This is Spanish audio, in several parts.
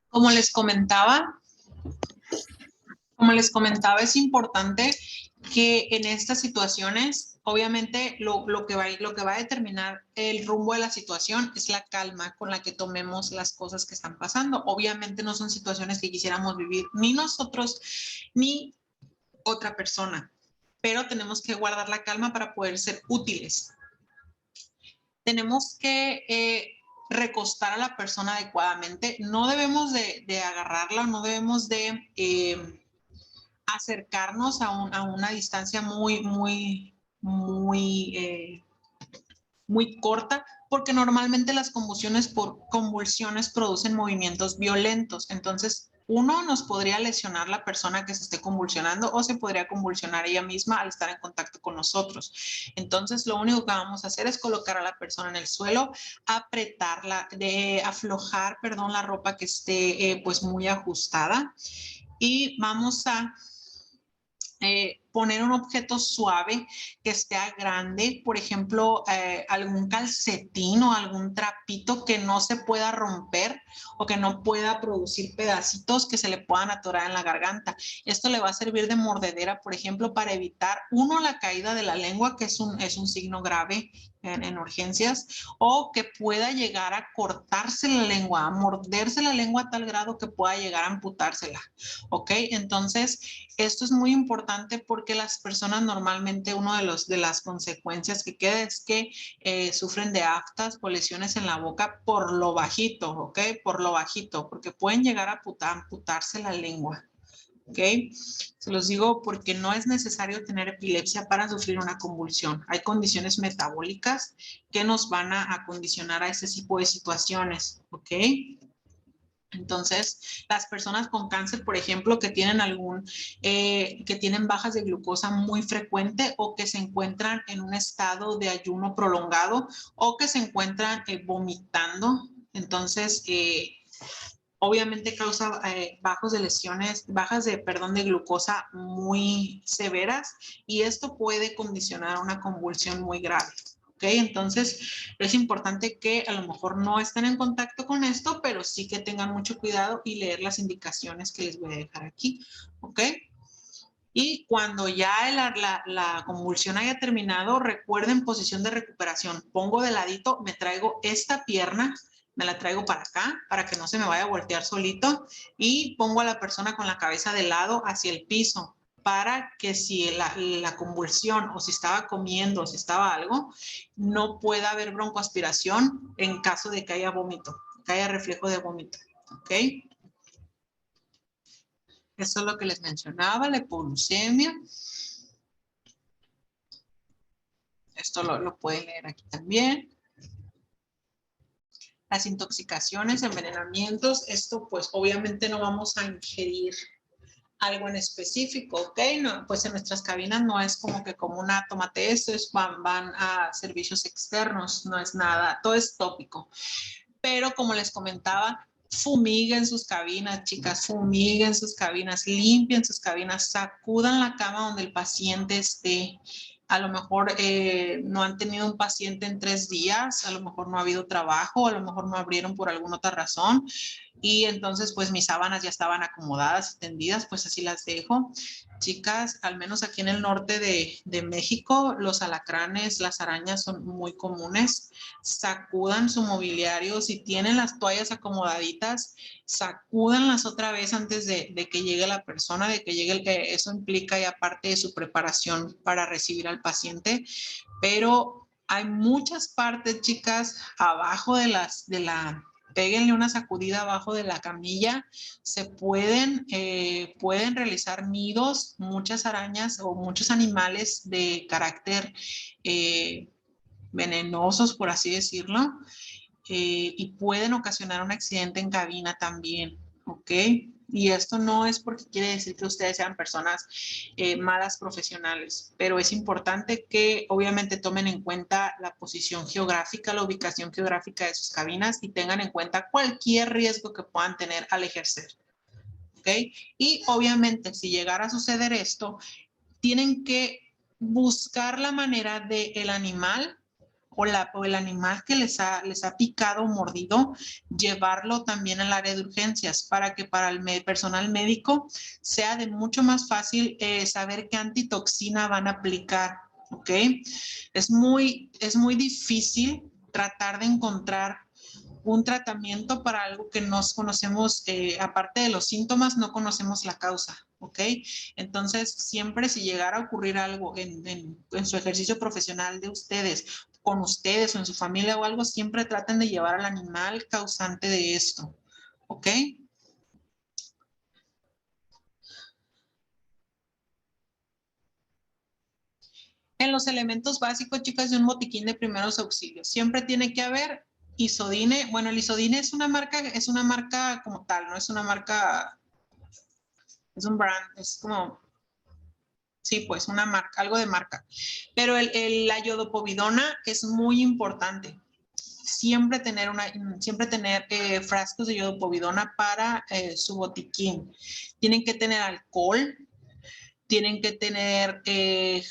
Como les comentaba, es importante que en estas situaciones, obviamente, lo que va a determinar el rumbo de la situación es la calma con la que tomemos las cosas que están pasando. Obviamente no son situaciones que quisiéramos vivir ni nosotros ni otra persona, pero tenemos que guardar la calma para poder ser útiles. Tenemos que recostar a la persona adecuadamente. No debemos de agarrarla, no debemos de acercarnos a una distancia muy corta, porque normalmente las convulsiones producen movimientos violentos. Entonces, uno, nos podría lesionar la persona que se esté convulsionando o se podría convulsionar ella misma al estar en contacto con nosotros. Entonces, lo único que vamos a hacer es colocar a la persona en el suelo, apretarla, aflojar, perdón, la ropa que esté pues muy ajustada, y vamos a poner un objeto suave que esté grande, por ejemplo, algún calcetín o algún trapito que no se pueda romper o que no pueda producir pedacitos que se le puedan atorar en la garganta. Esto le va a servir de mordedera, por ejemplo, para evitar, uno, la caída de la lengua, que es un signo grave en urgencias, o que pueda llegar a cortarse la lengua, a morderse la lengua a tal grado que pueda llegar a amputársela. ¿Ok? Entonces, esto es muy importante porque las personas normalmente, de las consecuencias que queda es que sufren de aftas o lesiones en la boca por lo bajito, ¿ok? Por lo bajito, porque pueden llegar a amputarse la lengua. ¿Ok? Se los digo porque no es necesario tener epilepsia para sufrir una convulsión. Hay condiciones metabólicas que nos van a condicionar a ese tipo de situaciones. ¿Ok? Entonces, las personas con cáncer, por ejemplo, que tienen bajas de glucosa muy frecuente o que se encuentran en un estado de ayuno prolongado o que se encuentran vomitando, entonces, obviamente causa bajas de glucosa muy severas, y esto puede condicionar una convulsión muy grave. ¿Ok? Entonces, es importante que a lo mejor no estén en contacto con esto, pero sí que tengan mucho cuidado y leer las indicaciones que les voy a dejar aquí. ¿Ok? Y cuando ya la convulsión haya terminado, recuerden posición de recuperación. Pongo de ladito, me traigo esta pierna, me la traigo para acá, para que no se me vaya a voltear solito, y pongo a la persona con la cabeza de lado hacia el piso, para que si la convulsión, o si estaba comiendo, o si estaba algo, no pueda haber broncoaspiración en caso de que haya vómito, que haya reflejo de vómito. ¿Ok? Eso es lo que les mencionaba, la hipoglucemia. Esto lo pueden leer aquí también. Las intoxicaciones, envenenamientos, esto pues obviamente no vamos a ingerir algo en específico, ¿ok? No, pues en nuestras cabinas no es como que como una tómate esto, van a servicios externos, no es nada, todo es tópico. Pero como les comentaba, fumiguen sus cabinas, chicas, fumiguen sus cabinas, limpien sus cabinas, sacudan la cama donde el paciente esté. A lo mejor no han tenido un paciente en 3 días, a lo mejor no ha habido trabajo, a lo mejor no abrieron por alguna otra razón, y entonces pues mis sábanas ya estaban acomodadas y tendidas, pues así las dejo. Chicas, al menos aquí en el norte de México, los alacranes, las arañas son muy comunes. Sacudan su mobiliario, si tienen las toallas acomodaditas, sacúdanlas otra vez antes de que llegue la persona, de que llegue eso implica ya parte de su preparación para recibir al paciente, pero hay muchas partes, chicas, abajo péguenle una sacudida abajo de la camilla, se pueden realizar nidos, muchas arañas o muchos animales de carácter venenosos, por así decirlo, y pueden ocasionar un accidente en cabina también, ¿ok? Y esto no es porque quiere decir que ustedes sean personas malas profesionales, pero es importante que obviamente tomen en cuenta la posición geográfica, la ubicación geográfica de sus cabinas y tengan en cuenta cualquier riesgo que puedan tener al ejercer. ¿Ok? Y obviamente si llegara a suceder esto, tienen que buscar la manera de el animal o el animal que les ha picado o mordido, llevarlo también al área de urgencias para que para el personal médico sea de mucho más fácil saber qué antitoxina van a aplicar, ¿ok? Es muy difícil tratar de encontrar un tratamiento para algo que no conocemos, aparte de los síntomas, no conocemos la causa, ¿ok? Entonces, siempre si llegara a ocurrir algo en su ejercicio profesional de ustedes, con ustedes o en su familia o algo, siempre traten de llevar al animal causante de esto, ¿ok? En los elementos básicos, chicas, de un botiquín de primeros auxilios, siempre tiene que haber Isodine. Bueno, el Isodine es una marca como tal, no es una marca, es un brand, es como, sí, pues una marca, algo de marca. Pero la iodopovidona es muy importante. Siempre tener, frascos de iodopovidona para su botiquín. Tienen que tener alcohol, tienen que tener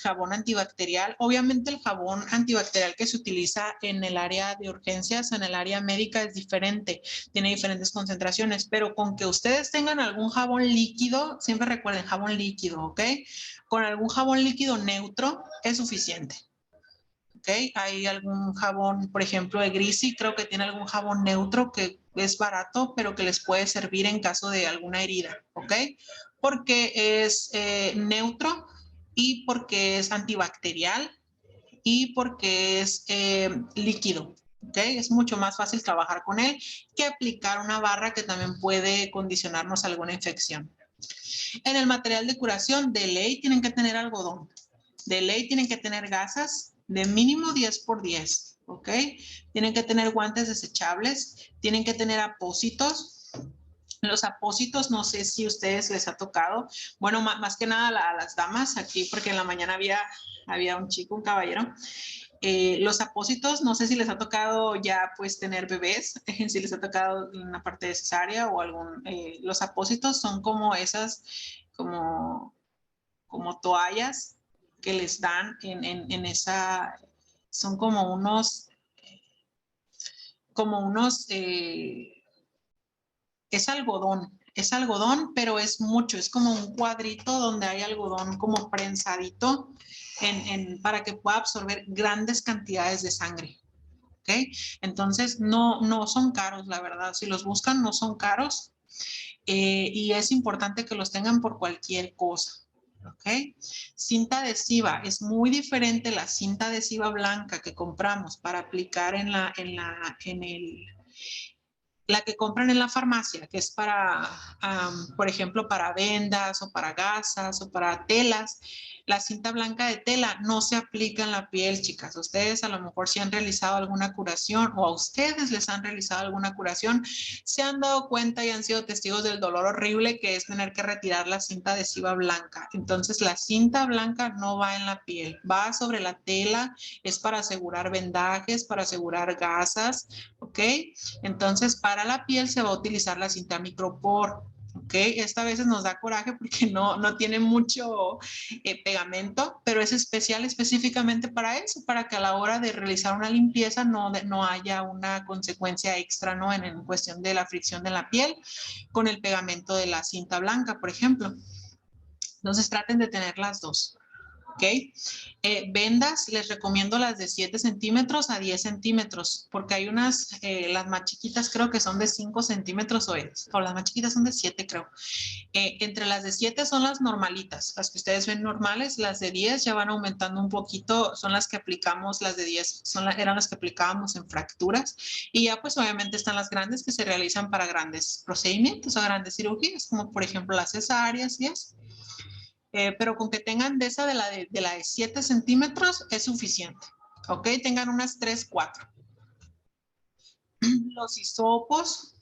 jabón antibacterial. Obviamente el jabón antibacterial que se utiliza en el área de urgencias, en el área médica es diferente, tiene diferentes concentraciones, pero con que ustedes tengan algún jabón líquido, siempre recuerden jabón líquido, ¿ok? Con algún jabón líquido neutro es suficiente. ¿Ok? Hay algún jabón, por ejemplo, de Grisi, creo que tiene algún jabón neutro que es barato, pero que les puede servir en caso de alguna herida, ¿ok? Porque es neutro y porque es antibacterial y porque es líquido, ¿ok? Es mucho más fácil trabajar con él que aplicar una barra que también puede condicionarnos alguna infección. En el material de curación, de ley tienen que tener algodón. De ley tienen que tener gasas de mínimo 10 por 10, ¿ok? Tienen que tener guantes desechables, tienen que tener apósitos. Los apósitos, no sé si a ustedes les ha tocado, bueno, más que nada a las damas aquí, porque en la mañana había un chico, un caballero. Los apósitos, no sé si les ha tocado ya pues tener bebés, si les ha tocado una parte de cesárea o algún, los apósitos son como esas, como toallas que les dan en esa, son como unos, es algodón, pero es mucho, es como un cuadrito donde hay algodón como prensadito para que pueda absorber grandes cantidades de sangre. ¿Ok? Entonces, no son caros, la verdad. Si los buscan, no son caros. Y es importante que los tengan por cualquier cosa. ¿Ok? Cinta adhesiva. Es muy diferente la cinta adhesiva blanca que compramos para aplicar la que compran en la farmacia, que es para, por ejemplo, para vendas o para gasas o para telas. La cinta blanca de tela no se aplica en la piel, chicas. Ustedes a lo mejor si han realizado alguna curación o a ustedes les han realizado alguna curación, se han dado cuenta y han sido testigos del dolor horrible que es tener que retirar la cinta adhesiva blanca. Entonces, la cinta blanca no va en la piel, va sobre la tela, es para asegurar vendajes, para asegurar gasas, ¿ok? Entonces, para la piel se va a utilizar la cinta micropor. ¿Ok? Esta a veces nos da coraje porque no tiene mucho pegamento, pero es especial específicamente para eso, para que a la hora de realizar una limpieza no haya una consecuencia extra, ¿no? En cuestión de la fricción de la piel con el pegamento de la cinta blanca, por ejemplo. Entonces traten de tener las dos. ¿Ok? Vendas, les recomiendo las de 7 centímetros a 10 centímetros, porque hay unas, las más chiquitas creo que son de 5 centímetros o las más chiquitas son de 7 creo. Entre las de 7 son las normalitas, las que ustedes ven normales, las de 10 ya van aumentando un poquito, son las que aplicamos, las de 10 eran las que aplicábamos en fracturas, y ya pues obviamente están las grandes que se realizan para grandes procedimientos o grandes cirugías, como por ejemplo las cesáreas y eso. Pero con que tengan de esa de la de 7 centímetros es suficiente. ¿Ok? Tengan unas 3, 4. Los hisopos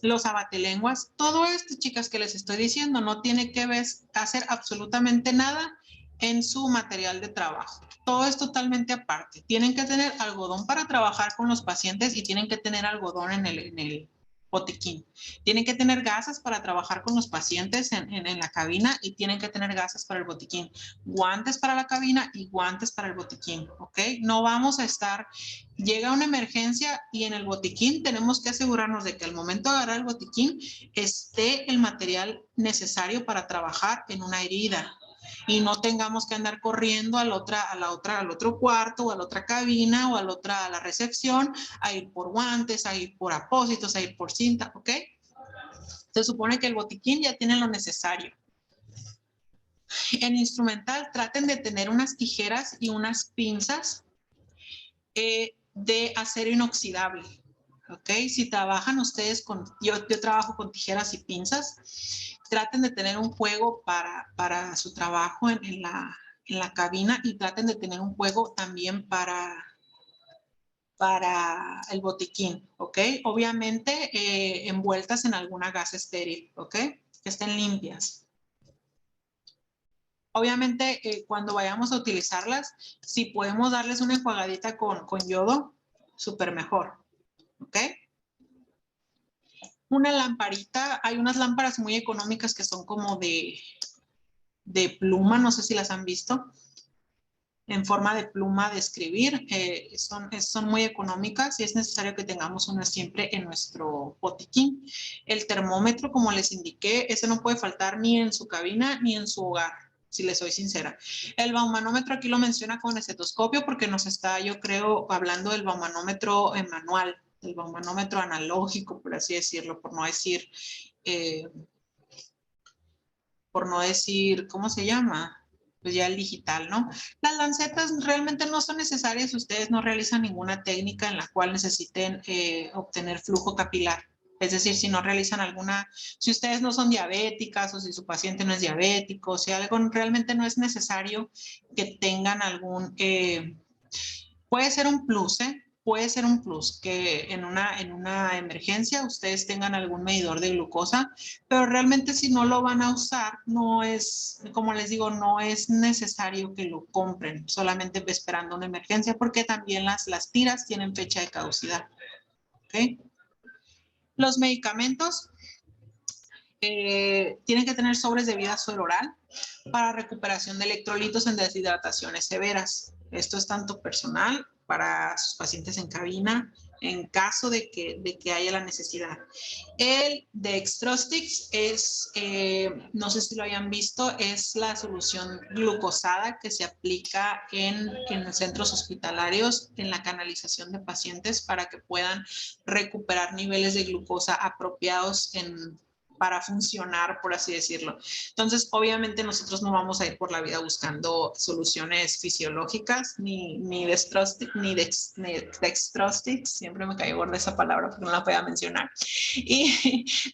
los abatelenguas, todo esto, chicas, que les estoy diciendo, no tiene que hacer absolutamente nada en su material de trabajo. Todo es totalmente aparte. Tienen que tener algodón para trabajar con los pacientes y tienen que tener algodón en el botiquín. Tienen que tener gasas para trabajar con los pacientes en la cabina y tienen que tener gasas para el botiquín. Guantes para la cabina y guantes para el botiquín, ¿ok? No vamos a estar, llega una emergencia y en el botiquín tenemos que asegurarnos de que al momento de agarrar el botiquín esté el material necesario para trabajar en una herida y no tengamos que andar corriendo al otro cuarto o a la otra cabina o a la recepción a ir por guantes, a ir por apósitos, a ir por cinta, ¿ok? Se supone que el botiquín ya tiene lo necesario. En instrumental traten de tener unas tijeras y unas pinzas de acero inoxidable, ¿ok? Si trabajan ustedes con, yo trabajo con tijeras y pinzas, traten de tener un juego para su trabajo en la cabina y traten de tener un juego también para el botiquín, ¿ok? Obviamente envueltas en alguna gasa estéril, ¿ok? Que estén limpias. Obviamente cuando vayamos a utilizarlas, si podemos darles una enjuagadita con yodo, súper mejor, ¿ok? Una lamparita, hay unas lámparas muy económicas que son como de pluma, no sé si las han visto, en forma de pluma de escribir, son muy económicas y es necesario que tengamos una siempre en nuestro botiquín. El termómetro, como les indiqué, ese no puede faltar ni en su cabina ni en su hogar, si les soy sincera. El baumanómetro aquí lo menciona con estetoscopio porque nos está, yo creo, hablando del baumanómetro manual, el baumanómetro analógico, por así decirlo, por no decir, ¿cómo se llama? Pues ya el digital, ¿no? Las lancetas realmente no son necesarias si ustedes no realizan ninguna técnica en la cual necesiten obtener flujo capilar. Es decir, si no realizan si ustedes no son diabéticas o si su paciente no es diabético, si algo realmente no es necesario que tengan puede ser un plus, ¿eh? Puede ser un plus que en una emergencia ustedes tengan algún medidor de glucosa, pero realmente si no lo van a usar, no es, como les digo, no es necesario que lo compren solamente esperando una emergencia porque también las tiras tienen fecha de caducidad. ¿Okay? Los medicamentos tienen que tener sobres de vía suero oral para recuperación de electrolitos en deshidrataciones severas. Esto es tanto personal para sus pacientes en cabina en caso de que haya la necesidad. El Dextrostix es, no sé si lo hayan visto, es la solución glucosada que se aplica en centros hospitalarios en la canalización de pacientes para que puedan recuperar niveles de glucosa apropiados para funcionar, por así decirlo. Entonces, obviamente nosotros no vamos a ir por la vida buscando soluciones fisiológicas, ni dextrostix, siempre me caigo gorda esa palabra porque no la podía mencionar.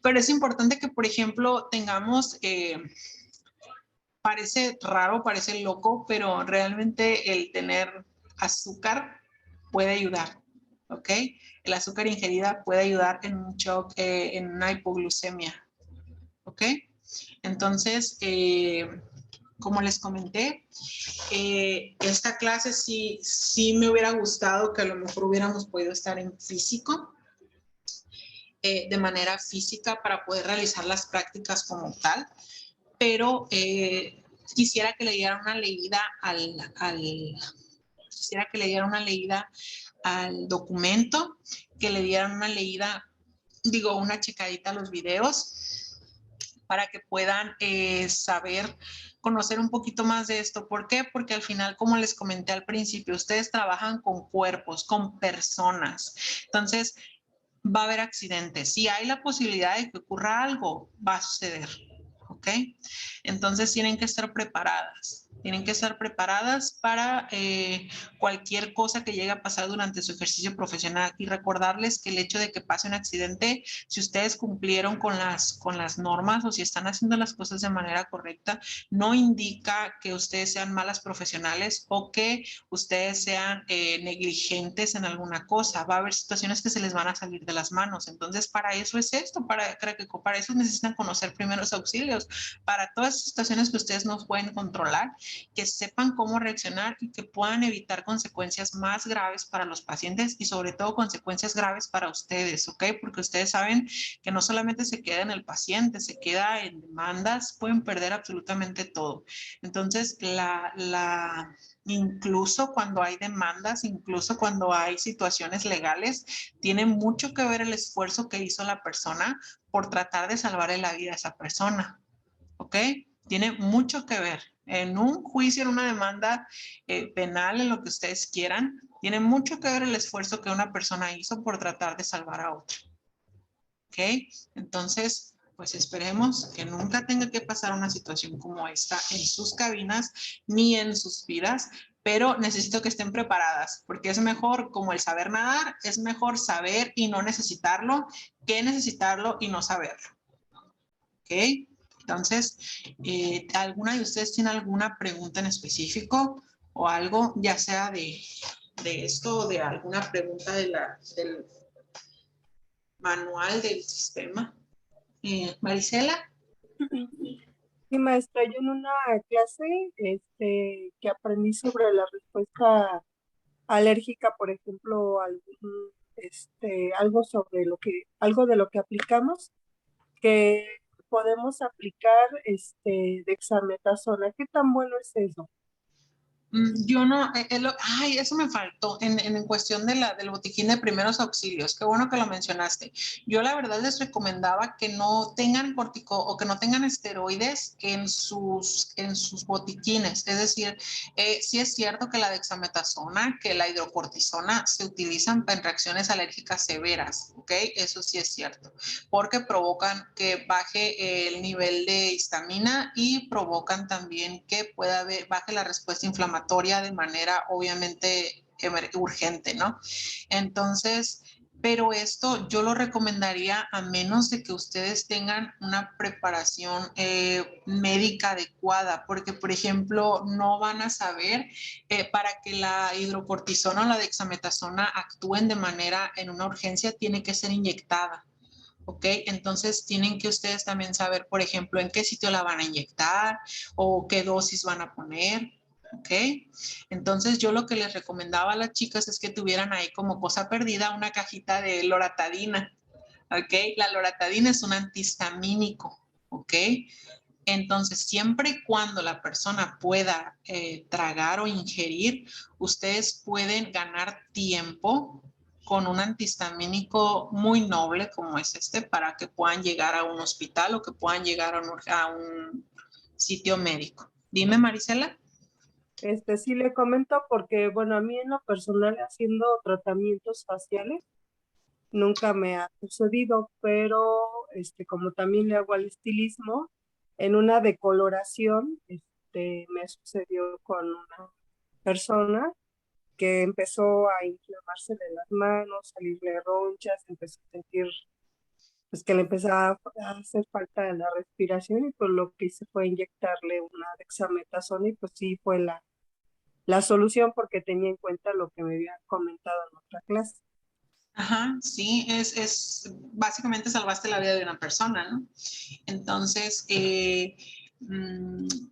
Pero es importante que, por ejemplo, tengamos, parece raro, parece loco, pero realmente el tener azúcar puede ayudar, ¿ok? El azúcar ingerida puede ayudar en un shock, en una hipoglucemia. ¿Ok? Entonces, como les comenté, esta clase sí me hubiera gustado que a lo mejor hubiéramos podido estar en físico, de manera física para poder realizar las prácticas como tal, pero quisiera que le diera una leída quisiera que le diera una leída al documento, que le dieran una leída, una checadita a los videos, para que puedan conocer un poquito más de esto. ¿Por qué? Porque al final, como les comenté al principio, ustedes trabajan con cuerpos, con personas. Entonces, va a haber accidentes. Si hay la posibilidad de que ocurra algo, va a suceder. ¿Ok? Entonces, tienen que estar preparadas. Tienen que estar preparadas para cualquier cosa que llegue a pasar durante su ejercicio profesional y recordarles que el hecho de que pase un accidente, si ustedes cumplieron con las normas o si están haciendo las cosas de manera correcta, no indica que ustedes sean malas profesionales o que ustedes sean negligentes en alguna cosa. Va a haber situaciones que se les van a salir de las manos. Entonces, para eso es esto, para eso necesitan conocer primeros auxilios, para todas las situaciones que ustedes no pueden controlar, que sepan cómo reaccionar y que puedan evitar consecuencias más graves para los pacientes y sobre todo consecuencias graves para ustedes, ¿ok? Porque ustedes saben que no solamente se queda en el paciente, se queda en demandas, pueden perder absolutamente todo. Entonces, incluso cuando hay demandas, incluso cuando hay situaciones legales, tiene mucho que ver el esfuerzo que hizo la persona por tratar de salvarle la vida a esa persona, ¿ok? Tiene mucho que ver. En un juicio, en una demanda penal, en lo que ustedes quieran, tiene mucho que ver el esfuerzo que una persona hizo por tratar de salvar a otra, ¿ok? Entonces, pues esperemos que nunca tenga que pasar una situación como esta en sus cabinas ni en sus vidas, pero necesito que estén preparadas, porque es mejor, como el saber nadar, es mejor saber y no necesitarlo que necesitarlo y no saberlo, ¿ok? Entonces, ¿alguna de ustedes tiene alguna pregunta en específico o algo, ya sea de esto o de alguna pregunta del manual del sistema? Marisela. Sí, maestra, yo en una clase que aprendí sobre la respuesta alérgica, por ejemplo, algo sobre algo de lo que aplicamos, que podemos aplicar dexametasona. ¿Qué tan bueno es eso? Yo no, ay, eso me faltó en cuestión del botiquín de primeros auxilios. Qué bueno que lo mencionaste. Yo la verdad les recomendaba que no tengan cortico o que no tengan esteroides en sus botiquines. Es decir, sí es cierto que la dexametasona, que la hidrocortisona se utilizan en reacciones alérgicas severas, ¿ok? Eso sí es cierto, porque provocan que baje el nivel de histamina y provocan también que baje la respuesta inflamatoria de manera obviamente urgente, ¿no? Entonces, pero esto yo lo recomendaría a menos de que ustedes tengan una preparación médica adecuada, porque por ejemplo no van a saber para que la hidrocortisona o la dexametasona actúen de manera en una urgencia, tiene que ser inyectada. ¿Ok? Entonces tienen que ustedes también saber, por ejemplo, en qué sitio la van a inyectar o qué dosis van a poner. ¿Ok? Entonces yo lo que les recomendaba a las chicas es que tuvieran ahí como cosa perdida una cajita de loratadina. ¿Ok? La loratadina es un antihistamínico. ¿Ok? Entonces, siempre y cuando la persona pueda tragar o ingerir, ustedes pueden ganar tiempo con un antihistamínico muy noble como es este para que puedan llegar a un hospital o que puedan llegar a un sitio médico. Dime, Marisela. Sí le comento porque, bueno, a mí en lo personal haciendo tratamientos faciales nunca me ha sucedido, pero como también le hago al estilismo, en una decoloración, me sucedió con una persona que empezó a inflamarse de las manos, salirle ronchas, empezó a sentir pues que le empezaba a hacer falta de la respiración y pues lo que hice fue inyectarle una dexametasona y pues sí fue la solución porque tenía en cuenta lo que me había comentado en otra clase. Ajá, sí, básicamente salvaste la vida de una persona, ¿no? Entonces,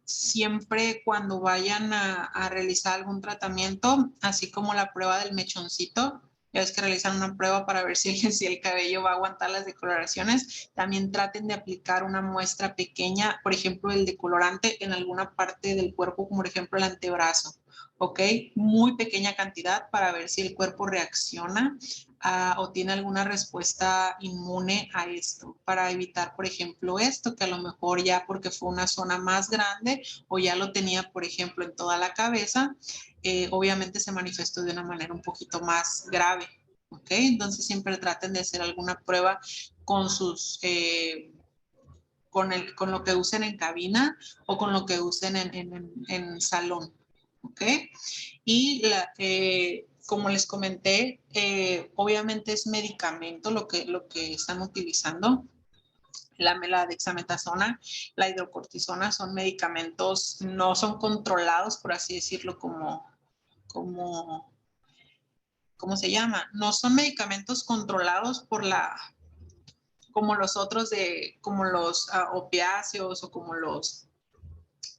siempre cuando vayan a realizar algún tratamiento, así como la prueba del mechoncito, ya es que realizan una prueba para ver si, si el cabello va a aguantar las decoloraciones, también traten de aplicar una muestra pequeña, por ejemplo, el decolorante en alguna parte del cuerpo, como por ejemplo el antebrazo, ¿ok? Muy pequeña cantidad para ver si el cuerpo reacciona o tiene alguna respuesta inmune a esto, para evitar, por ejemplo, esto, que a lo mejor ya porque fue una zona más grande o ya lo tenía, por ejemplo, en toda la cabeza, obviamente se manifestó de una manera un poquito más grave. ¿Ok? Entonces siempre traten de hacer alguna prueba con sus con lo que usen en cabina o con lo que usen en salón. ¿Ok? Y como les comenté, obviamente es medicamento lo que están utilizando. La dexametasona, la hidrocortisona son medicamentos, no son controlados, por así decirlo, ¿cómo se llama? No son medicamentos controlados como los otros como los opiáceos o como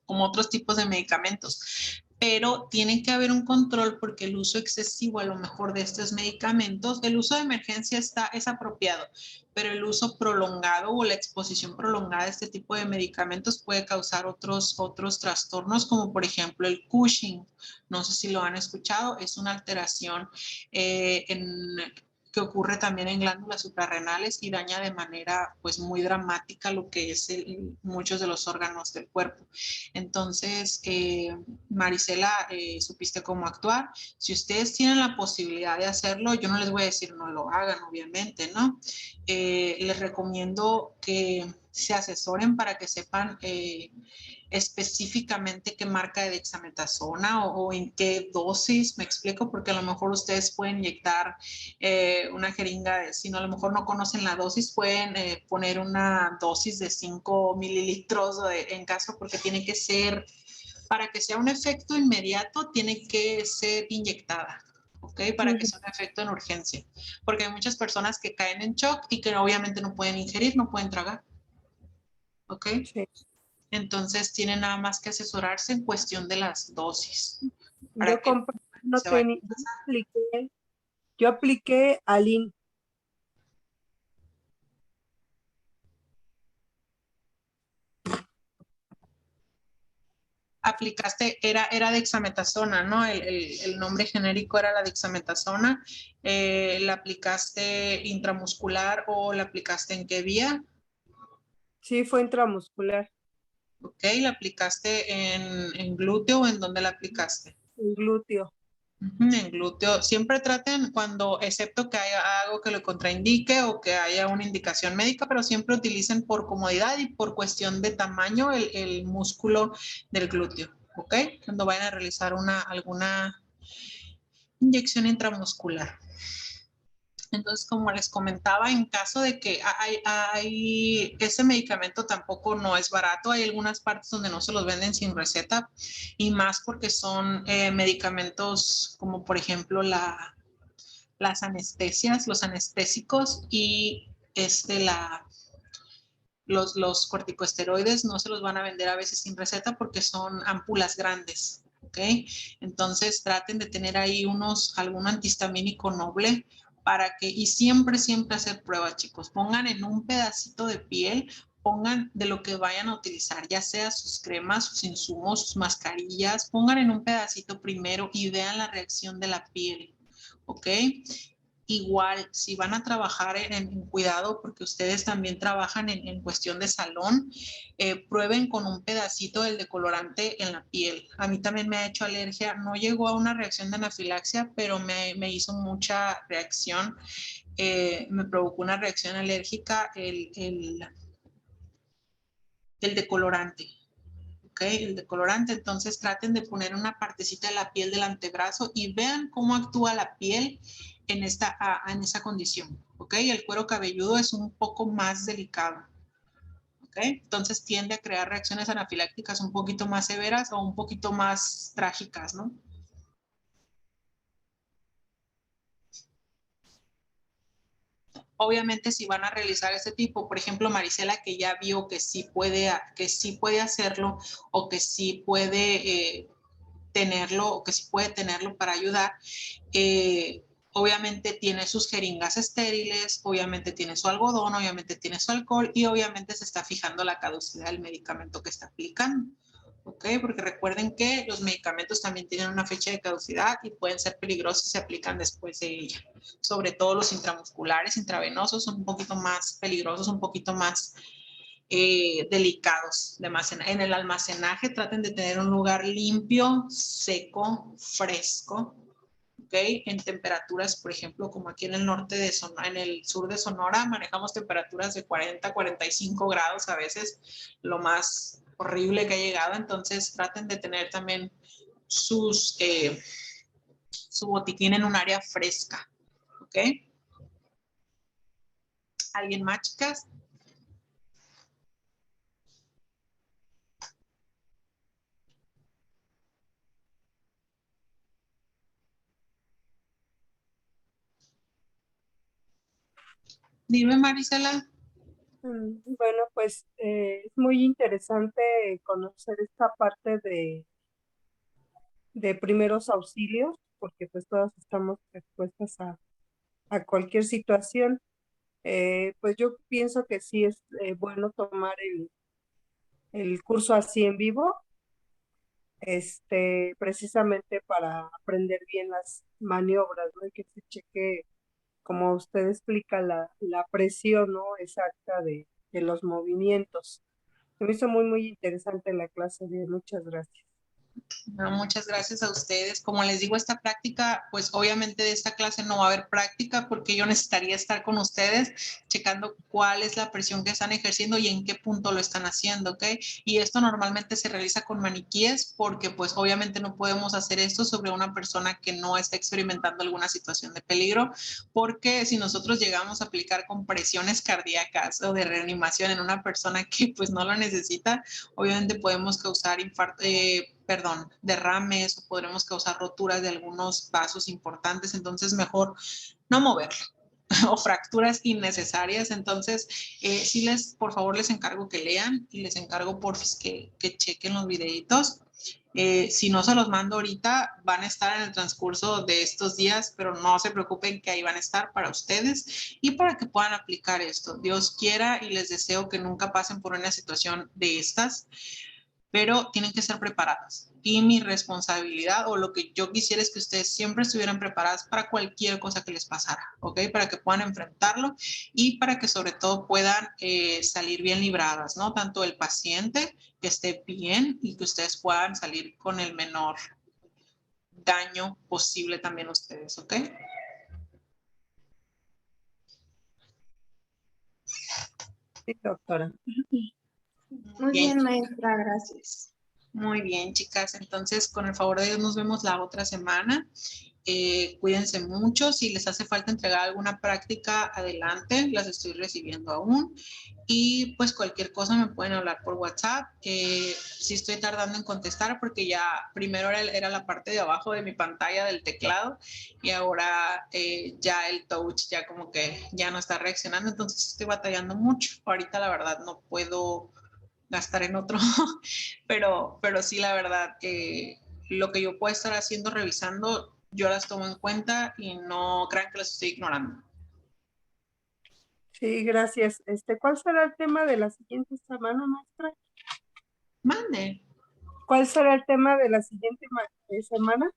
otros tipos de medicamentos. Pero tiene que haber un control porque el uso excesivo a lo mejor de estos medicamentos, el uso de emergencia es apropiado, pero el uso prolongado o la exposición prolongada de este tipo de medicamentos puede causar otros trastornos, como por ejemplo el Cushing. No sé si lo han escuchado, es una alteración que ocurre también en glándulas suprarrenales y daña de manera pues muy dramática lo que es muchos de los órganos del cuerpo. Entonces, Marisela, supiste cómo actuar. Si ustedes tienen la posibilidad de hacerlo, yo no les voy a decir no lo hagan, obviamente, ¿no? Les recomiendo que se asesoren para que sepan específicamente qué marca de dexametasona o en qué dosis, me explico, porque a lo mejor ustedes pueden inyectar una jeringa, si no, a lo mejor no conocen la dosis, pueden poner una dosis de 5 mililitros en caso, porque tiene que ser, para que sea un efecto inmediato, tiene que ser inyectada. ¿Ok? Para que sea un efecto en urgencia. Porque hay muchas personas que caen en shock y que obviamente no pueden ingerir, no pueden tragar. ¿Ok? Sí. Entonces tienen nada más que asesorarse en cuestión de las dosis. Yo compré, yo apliqué Alin. Aplicaste, era dexametasona, ¿no? El nombre genérico era la dexametasona. ¿La aplicaste intramuscular o la aplicaste en qué vía? Sí, fue intramuscular. Ok, ¿la aplicaste en glúteo o en dónde la aplicaste? En glúteo. En glúteo. Siempre traten cuando, excepto que haya algo que lo contraindique o que haya una indicación médica, pero siempre utilicen por comodidad y por cuestión de tamaño el músculo del glúteo, ¿ok? Cuando vayan a realizar alguna inyección intramuscular. Entonces, como les comentaba, en caso de que ese medicamento tampoco no es barato, hay algunas partes donde no se los venden sin receta y más porque son medicamentos como por ejemplo las anestesias, los anestésicos y los corticosteroides no se los van a vender a veces sin receta porque son ampulas grandes. ¿Ok? Entonces traten de tener ahí algún antihistamínico noble para que, y siempre, siempre hacer pruebas, chicos. Pongan en un pedacito de piel, pongan de lo que vayan a utilizar, ya sea sus cremas, sus insumos, sus mascarillas, pongan en un pedacito primero y vean la reacción de la piel. ¿Ok? Igual, si van a trabajar en cuidado, porque ustedes también trabajan en cuestión de salón, prueben con un pedacito del decolorante en la piel. A mí también me ha hecho alergia, no llegó a una reacción de anafilaxia, pero me hizo mucha reacción, me provocó una reacción alérgica el decolorante. ¿Okay? El decolorante, entonces traten de poner una partecita de la piel del antebrazo y vean cómo actúa la piel en esa condición. ¿Okay? El cuero cabelludo es un poco más delicado. ¿Okay? Entonces tiende a crear reacciones anafilácticas un poquito más severas o un poquito más trágicas, ¿no? Obviamente si van a realizar ese tipo, por ejemplo Marisela que ya vio que sí puede hacerlo o que sí puede tenerlo o que sí puede tenerlo para ayudar, obviamente tiene sus jeringas estériles, obviamente tiene su algodón, obviamente tiene su alcohol y obviamente se está fijando la caducidad del medicamento que está aplicando. ¿Ok? Porque recuerden que los medicamentos también tienen una fecha de caducidad y pueden ser peligrosos si se aplican después de ella. Sobre todo los intramusculares, intravenosos son un poquito más peligrosos, un poquito más delicados de almacenar. En el almacenaje traten de tener un lugar limpio, seco, fresco. ¿Ok? ¿ok? En temperaturas, por ejemplo, como aquí en el norte de Sonora, en el sur de Sonora, manejamos temperaturas de 40, 45 grados a veces, lo más horrible que ha llegado. Entonces, traten de tener también su botiquín en un área fresca, ¿ok? ¿Alguien más, chicas? Dime, Marisela. Bueno, pues es muy interesante conocer esta parte de primeros auxilios, porque pues todas estamos expuestas a cualquier situación. Pues yo pienso que sí es bueno tomar el curso así en vivo, precisamente para aprender bien las maniobras, ¿no? Y que se cheque, como usted explica, la presión, ¿no? Exacta de los movimientos. Se me hizo muy, muy interesante la clase de muchas gracias. No, muchas gracias a ustedes. Como les digo, esta práctica, pues obviamente de esta clase no va a haber práctica porque yo necesitaría estar con ustedes checando cuál es la presión que están ejerciendo y en qué punto lo están haciendo, ¿ok? Y esto normalmente se realiza con maniquíes porque pues obviamente no podemos hacer esto sobre una persona que no está experimentando alguna situación de peligro, porque si nosotros llegamos a aplicar con presiones cardíacas o de reanimación en una persona que pues no lo necesita, obviamente podemos causar derrames o podremos causar roturas de algunos vasos importantes, entonces mejor no moverlo o fracturas innecesarias. Entonces, sí por favor, les encargo que lean y les encargo que chequen los videitos. Si no se los mando ahorita, van a estar en el transcurso de estos días, pero no se preocupen que ahí van a estar para ustedes y para que puedan aplicar esto. Dios quiera y les deseo que nunca pasen por una situación de estas, pero tienen que ser preparadas. Y mi responsabilidad o lo que yo quisiera es que ustedes siempre estuvieran preparadas para cualquier cosa que les pasara, ¿ok? Para que puedan enfrentarlo y para que sobre todo puedan salir bien libradas, ¿no? Tanto el paciente que esté bien y que ustedes puedan salir con el menor daño posible también ustedes, ¿ok? Sí, doctora. Muy bien, maestra, gracias. Muy bien, chicas. Entonces, con el favor de Dios, nos vemos la otra semana. Cuídense mucho. Si les hace falta entregar alguna práctica, adelante. Las estoy recibiendo aún. Y pues cualquier cosa me pueden hablar por WhatsApp. Sí estoy tardando en contestar porque ya primero era la parte de abajo de mi pantalla del teclado y ahora ya el touch ya como que ya no está reaccionando. Entonces estoy batallando mucho. Ahorita la verdad no puedo gastar en otro, pero sí, la verdad, lo que yo puedo estar haciendo, revisando, yo las tomo en cuenta y no crean que las estoy ignorando. Sí, gracias. ¿Cuál será el tema de la siguiente semana, maestra? Mande. ¿Cuál será el tema de la siguiente semana?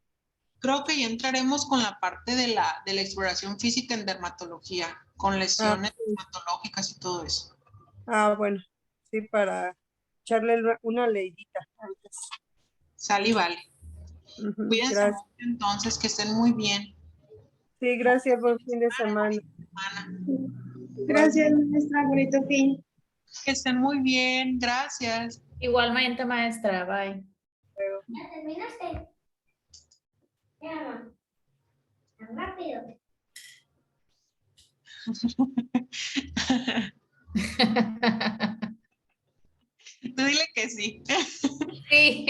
Creo que ya entraremos con la parte de la exploración física en dermatología, con lesiones dermatológicas y todo eso. Bueno, sí, para echarle una leidita antes. Sale y vale. Cuídense Gracias. mucho entonces, que estén muy bien. Sí, gracias, buen fin de semana. Gracias, maestra, bonito fin. Que estén muy bien, gracias. Igualmente, maestra, bye. ¿Ya terminaste? Ya no. Tan rápido. Tú dile que sí. Sí.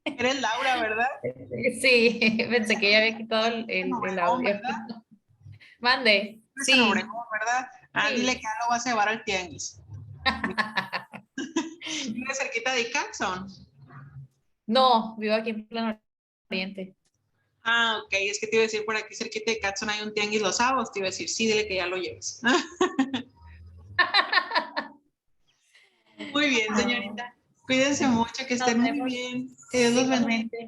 Eres Laura, ¿verdad? Sí, pensé que ya había quitado el audio. ¿Verdad? Mande. Es en Obregón, ¿verdad? Sí. Dile que ya lo vas a llevar al tianguis. ¿Vive cerquita de Jackson? No, vivo aquí en Plano Oriente. Ok, es que te iba a decir por aquí cerquita de Jackson hay un tianguis los sábados. Te iba a decir, sí, dile que ya lo lleves. Muy bien, señorita. Cuídense mucho, que estén muy bien. Que Dios los bendiga.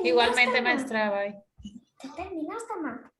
Igualmente, maestra, bye. ¿Ya terminaste, mamá?